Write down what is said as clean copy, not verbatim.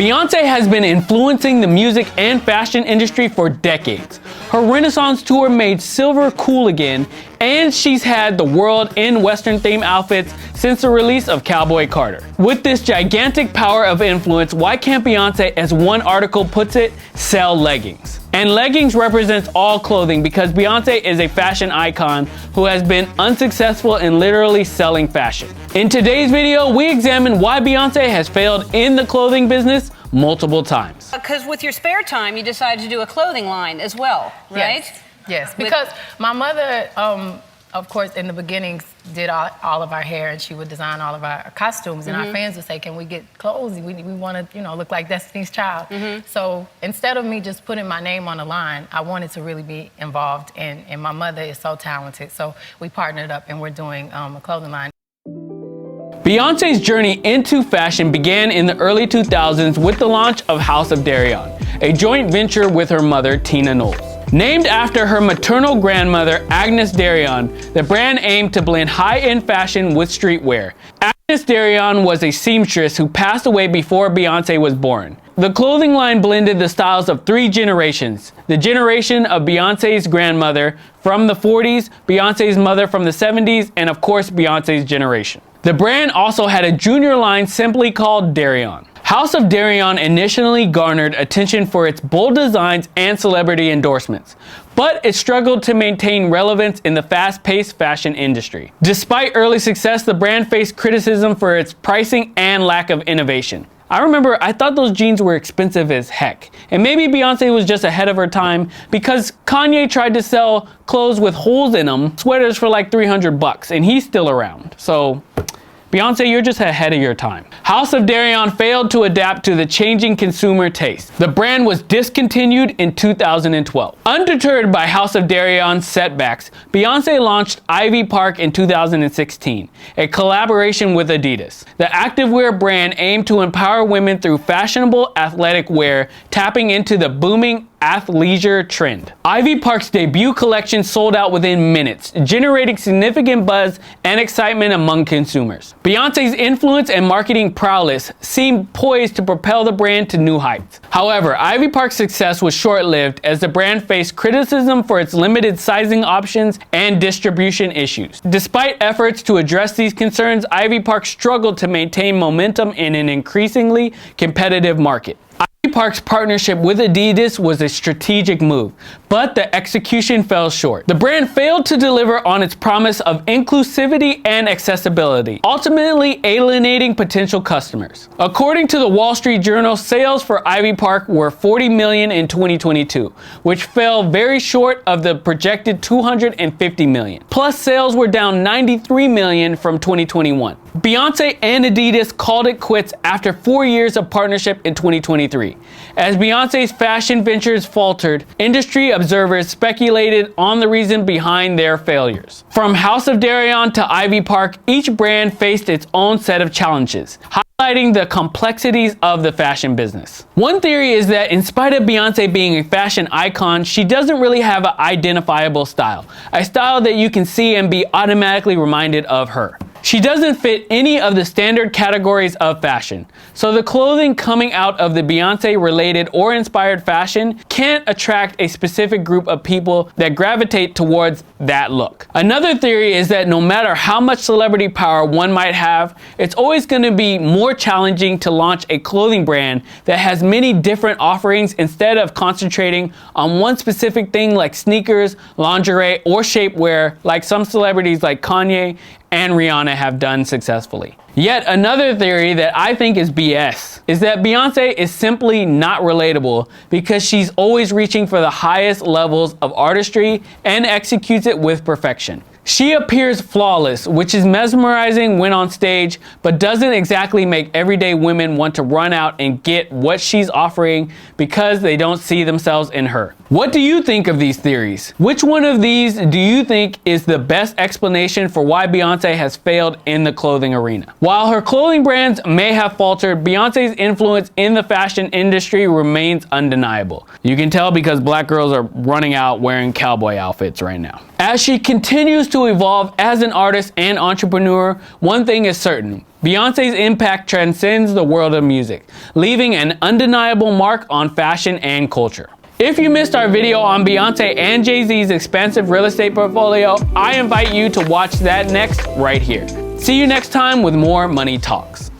Beyonce has been influencing the music and fashion industry for decades. Her Renaissance tour made silver cool again, and she's had the world in Western-themed outfits since the release of Cowboy Carter. With this gigantic power of influence, why can't Beyonce, as one article puts it, sell leggings? And leggings represents all clothing because Beyonce is a fashion icon who has been unsuccessful in literally selling fashion. In today's video, we examine why Beyonce has failed in the clothing business multiple times. Because with your spare time, you decided to do a clothing line as well, right? Yes, because my mother, of course, in the beginning, did all of our hair, and she would design all of our costumes, and our fans would say, can we get clothes? We want to, look like Destiny's Child. So instead of me just putting my name on the line, I wanted to really be involved, and my mother is so talented, so we partnered up, and we're doing a clothing line. Beyonce's journey into fashion began in the early 2000s with the launch of House of Darion, a joint venture with her mother, Tina Knowles. Named after her maternal grandmother, Agnes Darion, the brand aimed to blend high-end fashion with streetwear. Agnes Darion was a seamstress who passed away before Beyonce was born. The clothing line blended the styles of three generations. The generation of Beyonce's grandmother from the 40s, Beyonce's mother from the 70s, and of course Beyonce's generation. The brand also had a junior line simply called Darion. House of Darion initially garnered attention for its bold designs and celebrity endorsements, but it struggled to maintain relevance in the fast-paced fashion industry. Despite early success, the brand faced criticism for its pricing and lack of innovation. I remember I thought those jeans were expensive as heck, and maybe Beyonce was just ahead of her time because Kanye tried to sell clothes with holes in them, sweaters for like $300, and he's still around. So Beyonce, you're just ahead of your time. House of Darion failed to adapt to the changing consumer taste. The brand was discontinued in 2012. Undeterred by House of Darion's setbacks, Beyonce launched Ivy Park in 2016, a collaboration with Adidas. The activewear brand aimed to empower women through fashionable athletic wear, tapping into the booming athleisure trend. Ivy Park's debut collection sold out within minutes, generating significant buzz and excitement among consumers. Beyonce's influence and marketing prowess seemed poised to propel the brand to new heights. However, Ivy Park's success was short-lived as the brand faced criticism for its limited sizing options and distribution issues. Despite efforts to address these concerns, Ivy Park struggled to maintain momentum in an increasingly competitive market. Ivy Park's partnership with Adidas was a strategic move, but the execution fell short. The brand failed to deliver on its promise of inclusivity and accessibility, ultimately alienating potential customers. According to the Wall Street Journal, sales for Ivy Park were $40 million in 2022, which fell very short of the projected $250 million. Plus, sales were down $93 million from 2021. Beyonce and Adidas called it quits after 4 years of partnership in 2023. As Beyonce's fashion ventures faltered, industry observers speculated on the reason behind their failures. From House of Darion to Ivy Park, each brand faced its own set of challenges, highlighting the complexities of the fashion business. One theory is that in spite of Beyonce being a fashion icon, she doesn't really have an identifiable style, a style that you can see and be automatically reminded of her. She doesn't fit any of the standard categories of fashion, so the clothing coming out of the Beyonce-related or inspired fashion can't attract a specific group of people that gravitate towards that look. Another theory is that no matter how much celebrity power one might have, it's always going to be more challenging to launch a clothing brand that has many different offerings instead of concentrating on one specific thing like sneakers, lingerie, or shapewear like some celebrities like Kanye and Rihanna have done successfully. Yet another theory that I think is BS is that Beyonce is simply not relatable because she's always reaching for the highest levels of artistry and executes it with perfection. She appears flawless, which is mesmerizing when on stage, but doesn't exactly make everyday women want to run out and get what she's offering because they don't see themselves in her. What do you think of these theories? Which one of these do you think is the best explanation for why Beyonce has failed in the clothing arena? While her clothing brands may have faltered, Beyonce's influence in the fashion industry remains undeniable. You can tell because black girls are running out wearing cowboy outfits right now. As she continues to evolve as an artist and entrepreneur, one thing is certain: Beyonce's impact transcends the world of music, leaving an undeniable mark on fashion and culture. If you missed our video on Beyonce and Jay-Z's expansive real estate portfolio, I invite you to watch that next right here. See you next time with more Money Talks.